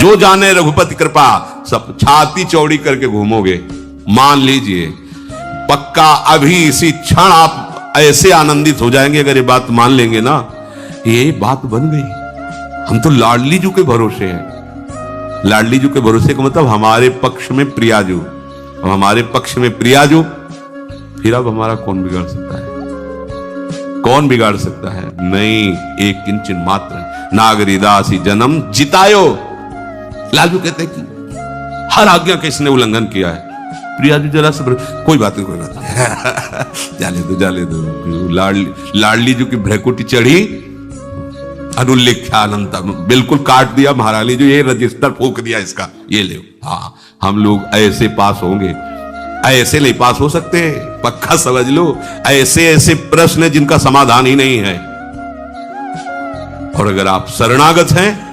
जो जाने रघुपति कृपा, सब छाती चौड़ी करके घूमोगे। मान लीजिए पक्का अभी इसी क्षण आप ऐसे आनंदित हो जाएंगे अगर ये बात मान लेंगे ना, ये बात बन गई। हम तो लाडली जू के भरोसे हैं। लाडली जू के भरोसे का मतलब हमारे पक्ष में प्रियाजू, अब हमारे पक्ष में प्रियाजू, फिर अब हमारा कौन बिगाड़ सकता है? कौन बिगाड़ सकता है? नहीं, एक किंचन मात्र नागरिदासी जन्म जितायो। लालू कहते हैं कि हर आज्ञा का इसने उल्लंघन किया है। प्रियाजू जरा से कोई बात नहीं, कोई बात नहीं जाले दो जाले दो। लाडली जो की भ्रकुटी चढ़ी, अनुल्लेख्यानंता बिल्कुल काट दिया महारानी जो, ये रजिस्टर फूक दिया इसका, ये ले। हाँ, हम लोग ऐसे पास होंगे, ऐसे नहीं पास हो सकते, पक्का समझ लो। ऐसे ऐसे प्रश्न है जिनका समाधान ही नहीं है, और अगर आप शरणागत हैं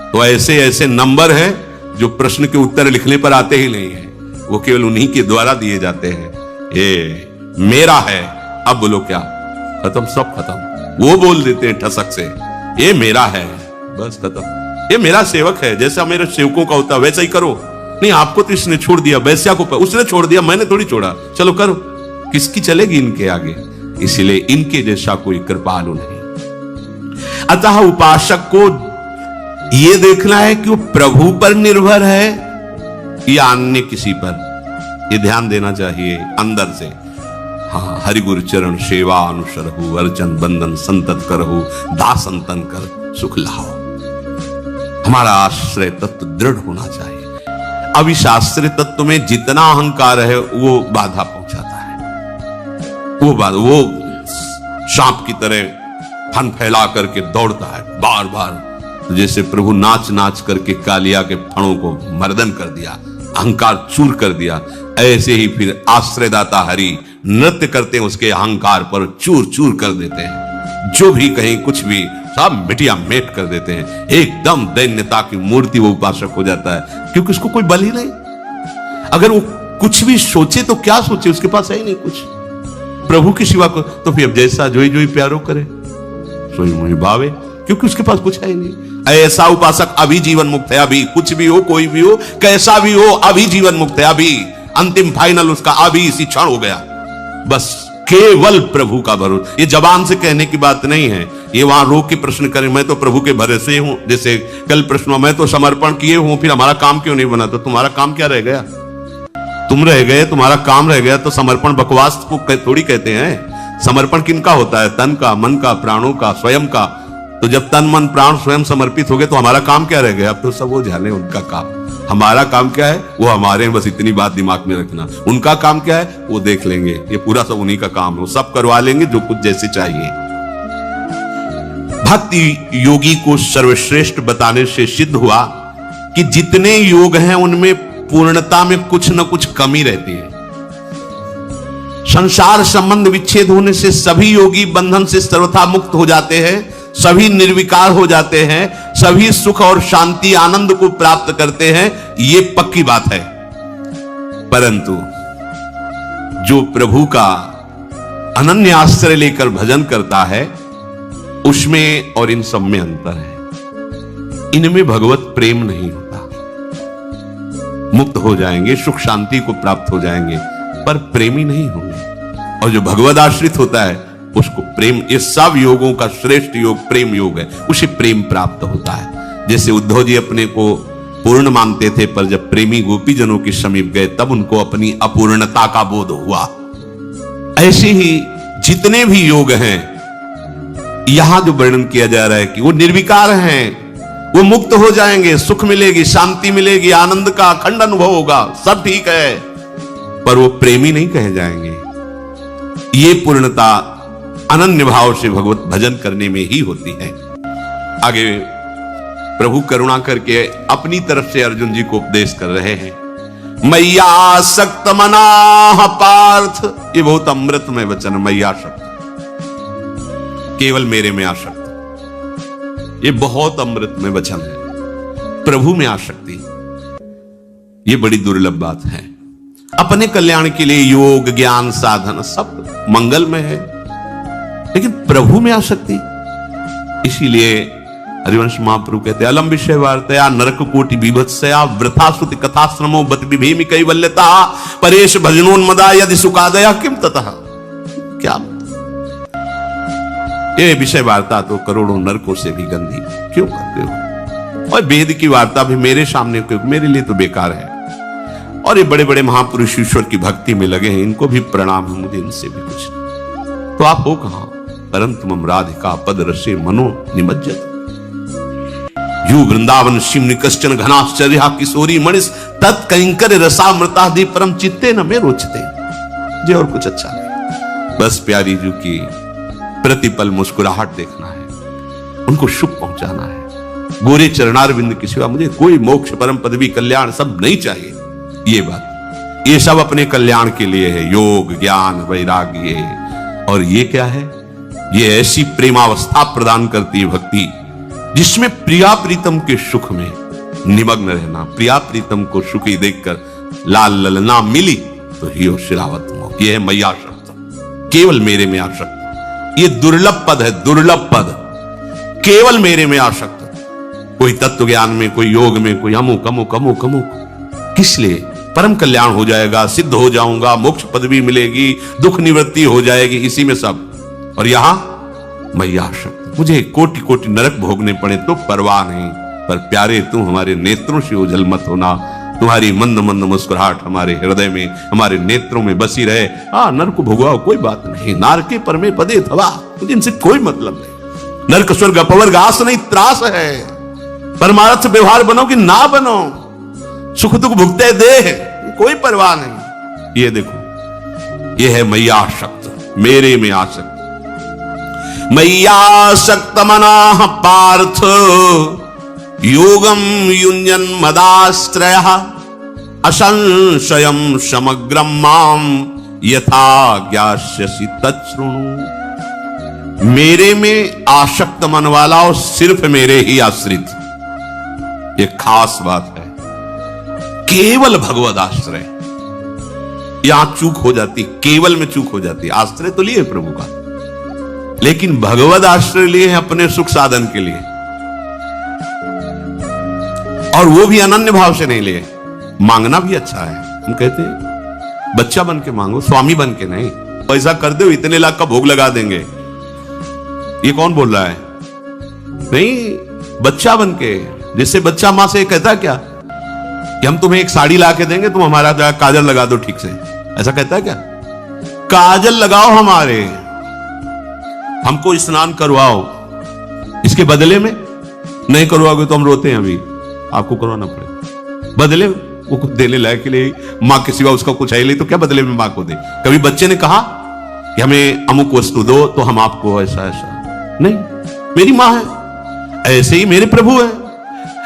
तो ऐसे ऐसे नंबर हैं जो प्रश्न के उत्तर लिखने पर आते ही नहीं है, वो केवल उन्हीं के द्वारा दिए जाते हैं। ये मेरा है, अब बोलो क्या? खत्म, सब खत्म। वो बोल देते हैं ठसक से, ये मेरा है, बस खत्म। ये मेरा सेवक है, जैसा मेरे सेवकों का होता है वैसा ही करो। नहीं, आपको तो इसने छोड़ दिया, वैश्या को उसने छोड़ दिया, मैंने थोड़ी छोड़ा, चलो करो। किसकी चलेगी इनके आगे? इसलिए इनके जैसा कोई कृपालु नहीं। अतः उपासक को यह देखना है कि वो प्रभु पर निर्भर है या अन्य किसी पर, ये ध्यान देना चाहिए अंदर से। हाँ, हरि गुरु चरण सेवा अनुसरहु, अर्चन बंदन संतत करहु, दासंतन कर सुख लाओ। हमारा आश्रय तत्व दृढ़ होना चाहिए। अब इस आश्रय तत्व में जितना अहंकार है वो बाधा पहुंचाता है। वो सांप की तरह फन फैला करके दौड़ता है बार बार, जैसे प्रभु नाच नाच करके कालिया के फणों को मर्दन कर दिया, अहंकार चूर कर दिया, ऐसे ही फिर आश्रयदाता हरि नृत्य करते हैं उसके अहंकार पर, चूर चूर कर देते हैं। जो भी कहीं कुछ भी सब मिटिया मेट कर देते हैं। एकदम दैन्यता की मूर्ति वो उपासक हो जाता है, क्योंकि उसको कोई बल ही नहीं। अगर वो कुछ भी सोचे तो क्या सोचे, उसके पास है ही नहीं कुछ प्रभु की सिवा को, तो फिर जैसा जोई जोई प्यारो करे सोई मुझे भावे, क्योंकि उसके पास कुछ है ही नहीं। ऐसा उपासक अभी जीवन मुक्त है, अभी कुछ भी हो, कोई भी हो, कैसा भी हो, अभी जीवन मुक्त है, अभी अंतिम फाइनल उसका अभी इसी क्षण हो गया। बस केवल प्रभु का भरोसा। ये जबान से कहने की बात नहीं है, ये वहां रोक के प्रश्न करें, मैं तो प्रभु के भरोसे हूं। जैसे कल प्रश्न, मैं तो समर्पण किए हूं, फिर हमारा काम क्यों नहीं बना? तो तुम्हारा काम क्या रह गया? तुम रह गए, तुम्हारा काम रह गया। तो समर्पण बकवास को थोड़ी कहते हैं। समर्पण किनका होता है? तन का, मन का, प्राणों का, स्वयं का। तो जब तन मन प्राण स्वयं समर्पित हो गए तो हमारा काम क्या रह गया? अब तो सब वो जाने उनका काम। हमारा काम क्या है वो हमारे, बस इतनी बात दिमाग में रखना। उनका काम क्या है वो देख लेंगे, ये पूरा सब उन्हीं का काम है, वो सब करवा लेंगे जो कुछ जैसे चाहिए। भक्ति योगी को सर्वश्रेष्ठ बताने से सिद्ध हुआ कि जितने योग हैं उनमें पूर्णता में कुछ न कुछ कमी रहती है। संसार संबंध विच्छेद होने से सभी योगी बंधन से सर्वथा मुक्त हो जाते हैं, सभी निर्विकार हो जाते हैं, सभी सुख और शांति आनंद को प्राप्त करते हैं, ये पक्की बात है। परंतु जो प्रभु का अनन्य आश्रय लेकर भजन करता है उसमें और इन सब में अंतर है। इनमें भगवत प्रेम नहीं होता। मुक्त हो जाएंगे, सुख शांति को प्राप्त हो जाएंगे, पर प्रेमी नहीं होंगे। और जो भगवद आश्रित होता है उसको प्रेम, ये सब योगों का श्रेष्ठ योग प्रेम योग है, उसे प्रेम प्राप्त होता है। जैसे उद्धव जी अपने को पूर्ण मानते थे, पर जब प्रेमी गोपी जनों के समीप गए तब उनको अपनी अपूर्णता का बोध हुआ। ऐसे ही जितने भी योग हैं यहां जो वर्णन किया जा रहा है कि वो निर्विकार हैं, वो मुक्त हो जाएंगे, सुख मिलेगी, शांति मिलेगी, आनंद का अखंड अनुभव होगा, सब ठीक है, पर वो प्रेमी नहीं कहे जाएंगे। ये पूर्णता अनन्य भाव से भगवत भजन करने में ही होती है। आगे प्रभु करुणा करके अपनी तरफ से अर्जुन जी को उपदेश कर रहे हैं। मैया आसक्त मनाह पार्थ, ये बहुत अमृतमय वचन है। मैया आसक्त, केवल मेरे में आसक्त, ये बहुत अमृतमय वचन है। प्रभु में आसक्ति ये बड़ी दुर्लभ बात है। अपने कल्याण के लिए योग ज्ञान साधन सब मंगलमय है, लेकिन प्रभु में आसक्ति। इसीलिए हरिवंश महाप्रभु कहते अलम विषय वार्तया नरक कोटि बीभत्सया वृथा श्रुति कथा श्रमो बत विभेमि कैवल्यता परेश भजनोन्मदा यदि सुखादया किम ततः। क्या ये विषय वार्ता तो करोड़ों नरकों से भी गंदी क्यों करते हो, और वेद की वार्ता भी मेरे सामने क्यों, मेरे लिए तो बेकार है। और ये बड़े बड़े महापुरुष ईश्वर की भक्ति में लगे हैं, इनको भी प्रणाम है, मुझे इनसे भी कुछ नहीं। तो आप हो कहां, परंतु मम राधिका पद रसे मनो निमज्जत यू वृंदावन शिव निकश्चन घनाश्चर्या किशोरी मणिस तत्कंकर रसामृतादि परम चित्ते न में रोचते। मुझे और कुछ अच्छा नहीं, बस प्यारी जी की प्रतिपल मुस्कुराहट देखना है, उनको सुख पहुंचाना है। गोरे चरणारविंद की सिवा मुझे कोई मोक्ष परम पदवी कल्याण सब नहीं चाहिए। ये बात, ये सब अपने कल्याण के लिए है, योग ज्ञान वैराग्य। और ये क्या है, ये ऐसी प्रेमावस्था प्रदान करती है भक्ति जिसमें प्रिया प्रीतम के सुख में निमग्न रहना। प्रिया प्रीतम को सुखी देखकर लाल ललना मिली तो ही शिरावत हो। ये है मैया शब्द, केवल मेरे में आसक्त। ये दुर्लभ पद है, दुर्लभ पद, केवल मेरे में आसक्त। कोई तत्व ज्ञान में, कोई योग में, कोई अमुक अमुक अमुक अमुक, किस लिए? परम कल्याण हो जाएगा, सिद्ध हो जाऊंगा, मोक्ष पदवी मिलेगी, दुख निवृत्ति हो जाएगी, इसी में सब। और यहां मैया आसक्त, मुझे कोटि कोटि नरक भोगने पड़े तो परवाह नहीं, पर प्यारे तू हमारे नेत्रों से ओझल मत होना। तुम्हारी मंद मंद मुस्कुराहट हमारे हृदय में, हमारे नेत्रों में बसी रहे। नरक भोगवाओ, कोई बात नहीं, नारके परमे पदे थवा, मुझे इनसे कोई मतलब नहीं। नरक स्वर्ग अपवर्ग आस नहीं त्रास है, परमार्थ व्यवहार बनो कि ना बनो, सुख दुख भुगते दे, कोई परवाह नहीं। ये देखो, ये है मैया आसक्त, मेरे में आसक्त। मय्यासक्त मनाः पार्थ योगम युञ्जन मदाश्रयः असंशयम समग्रम माम यथा ज्ञास्यसि तच्छृणु। मेरे में आसक्त मन वाला और सिर्फ मेरे ही आश्रित, ये खास बात है। केवल भगवद आश्रय, यहां चूक हो जाती, केवल में चूक हो जाती। आश्रय तो लिए प्रभु का, लेकिन भगवद आश्रय लिए हैं अपने सुख साधन के लिए, और वो भी अनन्य भाव से नहीं लिए। मांगना भी अच्छा है, हम कहते हैं बच्चा बन के मांगो, स्वामी बन के नहीं। पैसा कर दो, इतने लाख का भोग लगा देंगे, ये कौन बोल रहा है? नहीं, बच्चा बन के, जिससे बच्चा मां से कहता क्या कि हम तुम्हें एक साड़ी ला के देंगे, तुम हमारा काजल लगा दो ठीक से, ऐसा कहता है क्या? काजल लगाओ, हमारे हमको स्नान करवाओ, इसके बदले में नहीं करवाओगे तो हम रोते हैं, अभी आपको करवाना पड़ेगा। बदले वो कुछ देने लायक के लिए, मां के सिवा उसका कुछ है नहीं, तो क्या बदले में मां को दे? कभी बच्चे ने कहा कि हमें अमुक वस्तु दो तो हम आपको ऐसा ऐसा नहीं, मेरी मां है, ऐसे ही मेरे प्रभु है।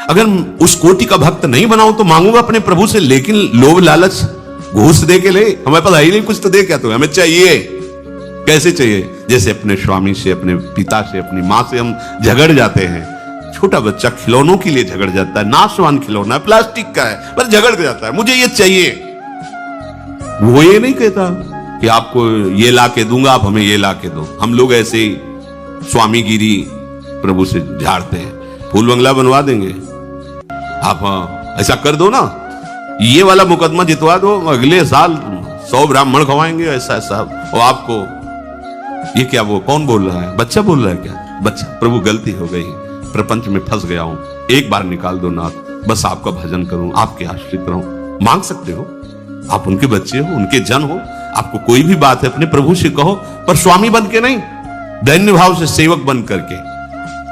अगर उस कोटि का भक्त नहीं बनाऊं तो मांगूंगा अपने प्रभु से, लेकिन लोभ लालच घूस दे के ले, हमारे पास है ही नहीं कुछ, तो दे क्या तो हमें चाहिए। कैसे चाहिए? जैसे अपने स्वामी से, अपने पिता से, अपनी मां से हम झगड़ जाते हैं। छोटा बच्चा खिलौनों के लिए झगड़ जाता है, नाशवान खिलौना है, प्लास्टिक का है, पर झगड़ जाता है, मुझे ये चाहिए। वो ये नहीं कहता कि आपको ये ला के दूंगा, आप हमें ये ला के दो। हम लोग ऐसे ही स्वामीगिरी प्रभु से झाड़ते हैं, फूल बंगला बनवा देंगे, आप ऐसा कर दो ना, ये वाला मुकदमा जितवा दो, अगले साल 100 ब्राह्मण खवाएंगे, ऐसा ऐसा। और आपको ये क्या, वो कौन बोल रहा है? बच्चा बोल रहा है क्या? बच्चा, प्रभु गलती हो गई, प्रपंच में फंस गया हूं, एक बार निकाल दो नाथ, बस आपका भजन करूं, आपके आश्रित रहूं। मांग सकते हो, आप उनके बच्चे हो, उनके जन हो, आपको कोई भी बात है अपने प्रभु से कहो, पर स्वामी बन के नहीं, दैन्य भाव से सेवक बन करके।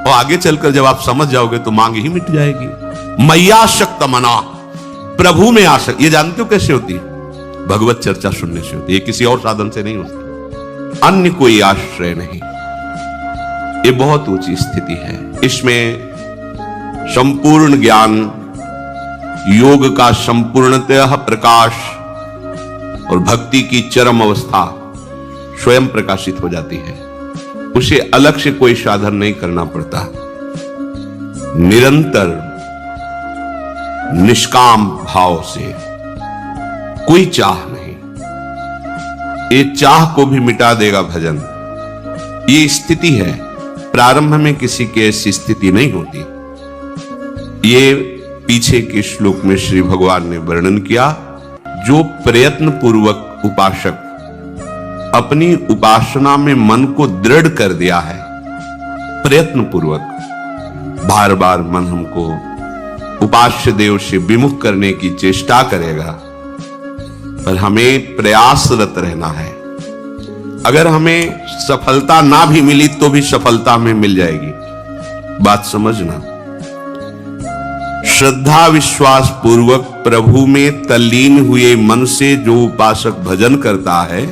और आगे चलकर जब आप समझ जाओगे तो मांग ही मिट जाएगी। मैयाशक्त मना, प्रभु में आसक्त। ये जानते हो कैसे होती है? भगवत चर्चा सुनने से होती है, किसी और साधन से नहीं होती, अन्य कोई आश्रय नहीं। ये बहुत ऊंची स्थिति है। इसमें संपूर्ण ज्ञान, योग का संपूर्णतः प्रकाश और भक्ति की चरम अवस्था स्वयं प्रकाशित हो जाती है। उसे अलग से कोई साधन नहीं करना पड़ता, निरंतर निष्काम भाव से, कोई चाह नहीं। ये चाह को भी मिटा देगा भजन। ये स्थिति है प्रारंभ में किसी की ऐसी स्थिति नहीं होती। ये पीछे के श्लोक में श्री भगवान ने वर्णन किया। जो प्रयत्न पूर्वक उपासक अपनी उपासना में मन को दृढ़ कर दिया है, प्रयत्न पूर्वक बार बार मन हमको उपास्य देव से विमुख करने की चेष्टा करेगा, पर हमें प्रयासरत रहना है। अगर हमें सफलता ना भी मिली तो भी सफलता में मिल जाएगी, बात समझना। श्रद्धा विश्वास पूर्वक प्रभु में तल्लीन हुए मन से जो उपासक भजन करता है,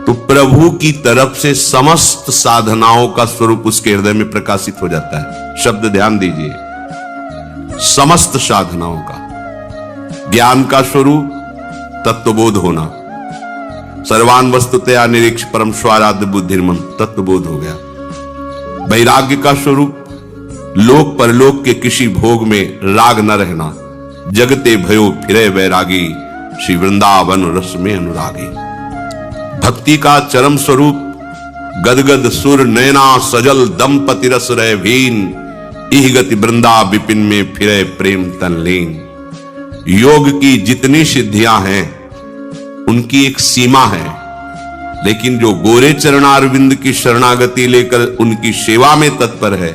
तो प्रभु की तरफ से समस्त साधनाओं का स्वरूप उसके हृदय में प्रकाशित हो जाता है। शब्द ध्यान दीजिए, समस्त साधनाओं का। ज्ञान का स्वरूप तत्वबोध होना, सर्वान वस्तुतया निरीक्ष परम स्वाराध्य बुद्धिर्मन, तत्वबोध हो गया। वैराग्य का स्वरूप लोक परलोक के किसी भोग में राग न रहना, जगते भयो फिरे वैरागी, श्री वृंदावन रस में अनुरागी। भक्ति का चरम स्वरूप गदगद सुर नैना सजल दंपति रस रह भीन, इह गति वृंदा विपिन में फिरे प्रेम तनलीन। योग की जितनी सिद्धियां हैं उनकी एक सीमा है, लेकिन जो गोरे चरणारविंद की शरणागति लेकर उनकी सेवा में तत्पर है,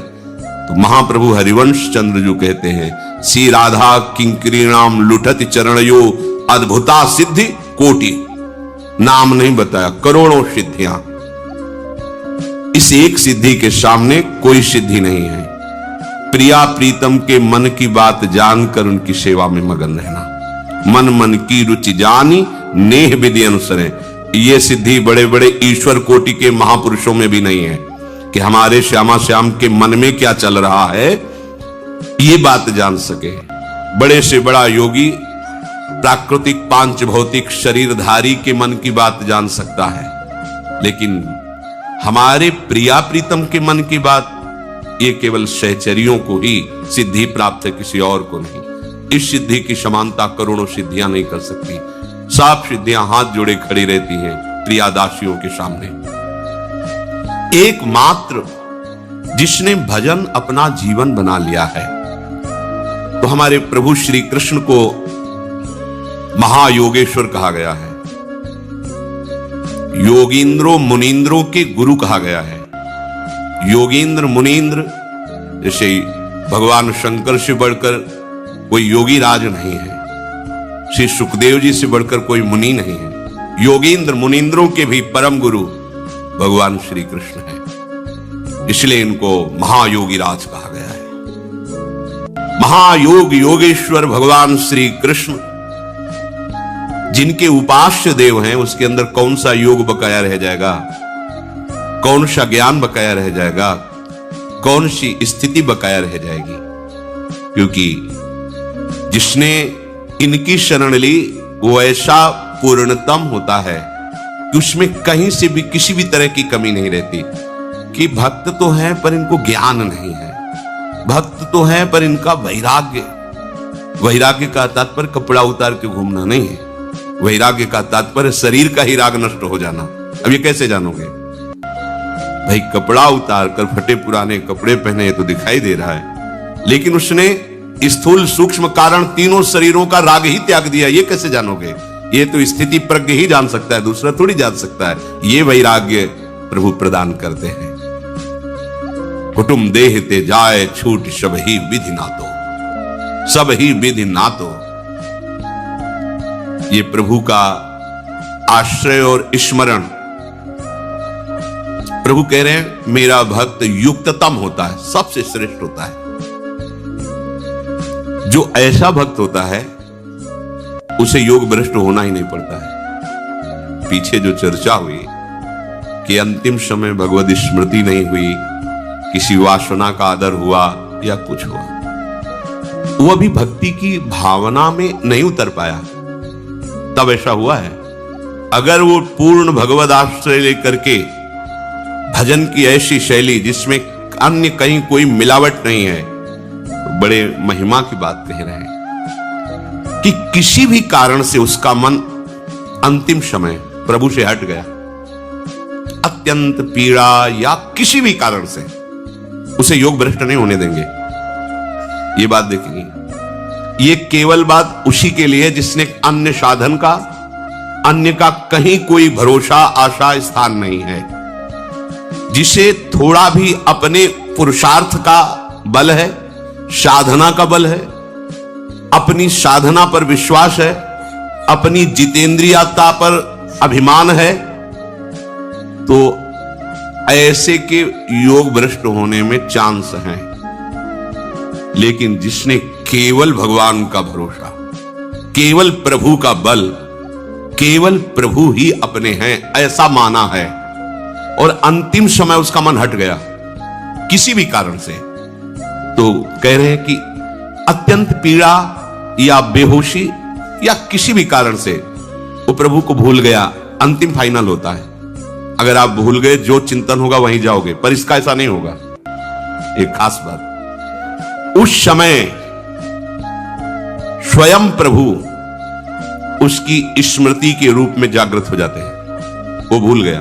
तो महाप्रभु हरिवंश चंद्र जो कहते हैं, श्री राधा किंकरीणाम लुठति चरणयो अद्भुता सिद्धि कोटि। नाम नहीं बताया, करोड़ों सिद्धियां। इस एक सिद्धि के सामने कोई सिद्धि नहीं है। प्रिया प्रीतम के मन की बात जानकर उनकी सेवा में मगन रहना। मन मन की रुचि जानी नेह विधि अनुसरे। ये सिद्धि बड़े बड़े ईश्वर कोटि के महापुरुषों में भी नहीं है कि हमारे श्यामा श्याम के मन में क्या चल रहा है ये बात जान सके। बड़े से बड़ा योगी प्राकृतिक पांच भौतिक शरीरधारी के मन की बात जान सकता है, लेकिन हमारे प्रिया प्रीतम के मन की बात ये केवल सहचरियों को ही सिद्धि प्राप्त है, किसी और को नहीं। इस सिद्धि की समानता करोड़ों सिद्धियां नहीं कर सकती। साफ सिद्धियां हाथ जोड़े खड़ी रहती हैं प्रियादासियों के सामने। एकमात्र जिसने भजन अपना जीवन बना लिया है, तो हमारे प्रभु श्री कृष्ण को महायोगेश्वर कहा गया है, योगींद्रों मुनींद्रों के गुरु कहा गया है। योगींद्र मुनींद्र जैसे भगवान शंकर से बढ़कर कोई योगी राज नहीं है, श्री सुखदेव जी से बढ़कर कोई मुनि नहीं है। योगींद्र मुनींद्रों के भी परम गुरु भगवान श्री कृष्ण है, इसलिए इनको महायोगी राज कहा गया है। महायोग योगेश्वर भगवान श्री कृष्ण जिनके उपास्य देव हैं, उसके अंदर कौन सा योग बकाया रह जाएगा, कौन सा ज्ञान बकाया रह जाएगा, कौन सी स्थिति बकाया रह जाएगी। क्योंकि जिसने इनकी शरण ली वो ऐसा पूर्णतम होता है कि उसमें कहीं से भी किसी भी तरह की कमी नहीं रहती। कि भक्त तो हैं पर इनको ज्ञान नहीं है, भक्त तो हैं पर इनका वैराग्य का तात्पर्य कपड़ा उतार के घूमना नहीं है, वैराग्य का तात्पर्य शरीर का ही राग नष्ट हो जाना। अब ये कैसे जानोगे भाई, कपड़ा उतार कर फटे पुराने कपड़े पहने तो दिखाई दे रहा है, लेकिन उसने स्थूल सूक्ष्म कारण तीनों शरीरों का राग ही त्याग दिया, ये कैसे जानोगे? ये तो स्थिति प्रज्ञ ही जान सकता है, दूसरा थोड़ी जान सकता है। ये वैराग्य प्रभु प्रदान करते हैं। कुटुम देहते जाए छूट सब ही विधि नातो, सब ही विधि नातो। ये प्रभु का आश्रय और स्मरण। प्रभु कह रहे हैं मेरा भक्त युक्ततम होता है, सबसे श्रेष्ठ होता है। जो ऐसा भक्त होता है उसे योग भ्रष्ट होना ही नहीं पड़ता है। पीछे जो चर्चा हुई कि अंतिम समय भगवद स्मृति नहीं हुई, किसी वासना का आदर हुआ या कुछ हुआ, वो अभी भक्ति की भावना में नहीं उतर पाया, तब ऐसा हुआ है। अगर वो पूर्ण भगवद आश्रय लेकर के भजन की ऐसी शैली जिसमें अन्य कहीं कोई मिलावट नहीं है, तो बड़े महिमा की बात कह रहे हैं कि किसी भी कारण से उसका मन अंतिम समय प्रभु से हट गया, अत्यंत पीड़ा या किसी भी कारण से उसे योग भ्रष्ट नहीं होने देंगे। ये बात देखेंगे, ये केवल बात उसी के लिए जिसने अन्य साधन का, अन्य का कहीं कोई भरोसा आशा स्थान नहीं है, जिसे थोड़ा भी अपने पुरुषार्थ का बल है, साधना का बल है, अपनी साधना पर विश्वास है, अपनी जितेंद्रियता पर अभिमान है, तो ऐसे के योग भ्रष्ट होने में चांस हैं। लेकिन जिसने केवल भगवान का भरोसा, केवल प्रभु का बल, केवल प्रभु ही अपने हैं ऐसा माना है, और अंतिम समय उसका मन हट गया किसी भी कारण से, तो कह रहे हैं कि अत्यंत पीड़ा या बेहोशी या किसी भी कारण से वो प्रभु को भूल गया, अंतिम फाइनल होता है। अगर आप भूल गए, जो चिंतन होगा वहीं जाओगे, पर इसका ऐसा नहीं होगा। एक खास बात, उस समय स्वयं प्रभु उसकी स्मृति के रूप में जागृत हो जाते हैं। वो भूल गया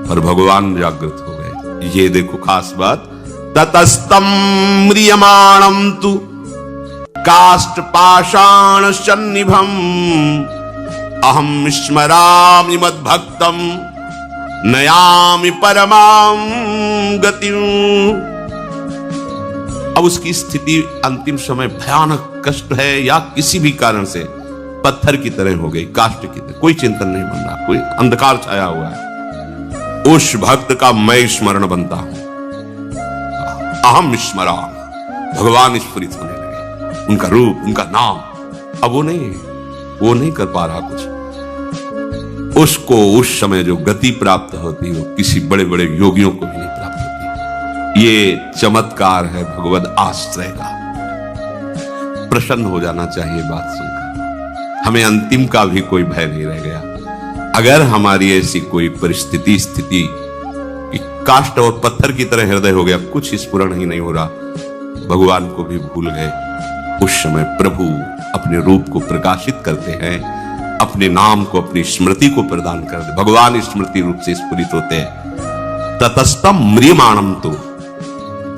और भगवान जागृत हो गए। ये देखो खास बात, ततस्तम म्रियमाणम तु काष्ठ पाषाण सन्निभम अहम स्मरामि मद्भक्तम नयामि परमाम गतिम। अब उसकी स्थिति अंतिम समय भयानक कष्ट है या किसी भी कारण से पत्थर की तरह हो गई, काष्ठ की तरह, कोई चिंतन नहीं बन रहा, कोई अंधकार छाया हुआ है। उस भक्त का मैं स्मरण बनता हूं, अहम स्मरामि, भगवान स्फुरित होने लगे, उनका रूप, उनका नाम। अब वो नहीं कर पा रहा कुछ। उसको उस समय जो गति प्राप्त होती वो किसी बड़े बड़े योगियों को भी नहीं प्राप्त होती। ये चमत्कार है भगवद आश्रय का। प्रसन्न हो जाना चाहिए बात सुनकर। हमें अंतिम का भी कोई भय नहीं रह गया। अगर हमारी ऐसी कोई परिस्थिति स्थिति कि काष्ठ और पत्थर की तरह हृदय हो गया, कुछ स्फुरण ही नहीं हो रहा, भगवान को भी भूल गए, उस समय प्रभु अपने रूप को प्रकाशित करते हैं, अपने नाम को, अपनी स्मृति को प्रदान करते। भगवान स्मृति रूप से स्फुरित होते हैं। ततस्तम म्रियमाणम तो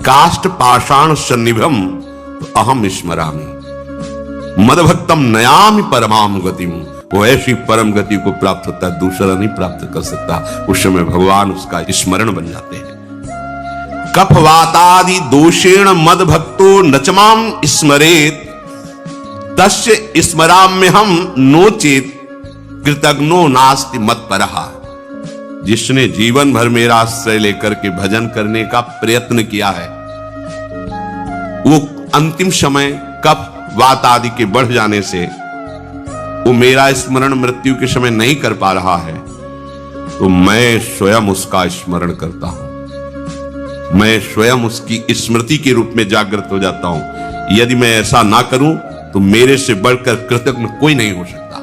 काष्ठ पाषाण सन्निभम अहम स्मरामि मदभक्तम नयामि परमाम गतिम। वो ऐसी परम गति को प्राप्त होता है, दूसरा नहीं प्राप्त कर सकता। उस समय भगवान उसका स्मरण बन जाते हैं। कफवातादि दोषेण मद भक्तो नचमाम स्मरेत तस्य स्मराम्य हम नोचेत कृतज्ञो नास्ति मत परहा। जिसने जीवन भर मेरा आश्रय लेकर के भजन करने का प्रयत्न किया है, वो अंतिम समय कफ वात आदि के बढ़ जाने से वो मेरा स्मरण मृत्यु के समय नहीं कर पा रहा है, तो मैं स्वयं उसका स्मरण करता हूं। मैं स्वयं उसकी स्मृति के रूप में जागृत हो जाता हूं। यदि मैं ऐसा ना करूं तो मेरे से बढ़कर कृतज्ञ कोई नहीं हो सकता,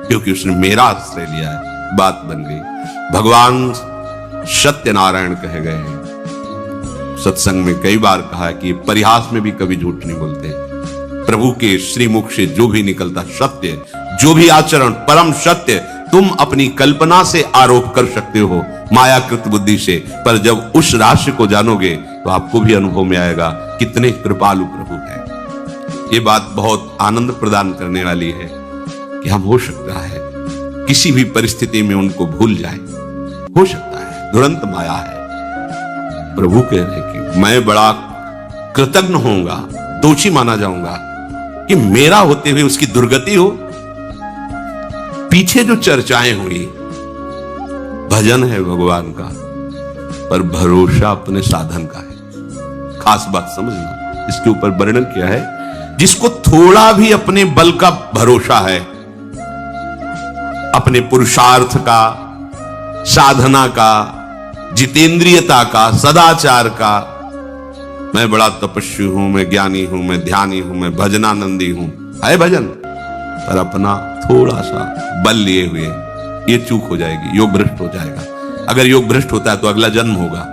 क्योंकि उसने मेरा आश्रय लिया है। बात बन गई। भगवान सत्यनारायण कहे गए हैं। सत्संग में कई बार कहा है कि परिहास में भी कभी झूठ नहीं बोलते। प्रभु के श्रीमुख से जो भी निकलता सत्य, जो भी आचरण परम सत्य, तुम अपनी कल्पना से आरोप कर सकते हो मायाकृत बुद्धि से, पर जब उस रहस्य को जानोगे तो आपको भी अनुभव में आएगा कितने कृपालु प्रभु है। ये बात बहुत आनंद प्रदान करने वाली है कि हम हो सकता है किसी भी परिस्थिति में उनको भूल जाए, हो सकता है, दुरंत माया है। प्रभु कह रहे कि मैं बड़ा कृतज्ञ होऊंगा, दोषी माना जाऊंगा कि मेरा होते हुए उसकी दुर्गति हो। पीछे जो चर्चाएं हुई, भजन है भगवान का, पर भरोसा अपने साधन का है। खास बात समझना, इसके ऊपर वर्णन किया है। जिसको थोड़ा भी अपने बल का भरोसा है, अपने पुरुषार्थ का, साधना का, जितेंद्रियता का, सदाचार का, मैं बड़ा तपस्वी हूं, मैं ज्ञानी हूं, मैं ध्यानी हूं, मैं भजनानंदी हूं, है भजन, पर अपना थोड़ा सा बल लिए हुए, ये चूक हो जाएगी, योग भ्रष्ट हो जाएगा। अगर योग भ्रष्ट होता है तो अगला जन्म होगा।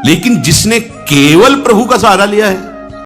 लेकिन जिसने केवल प्रभु का सहारा लिया है,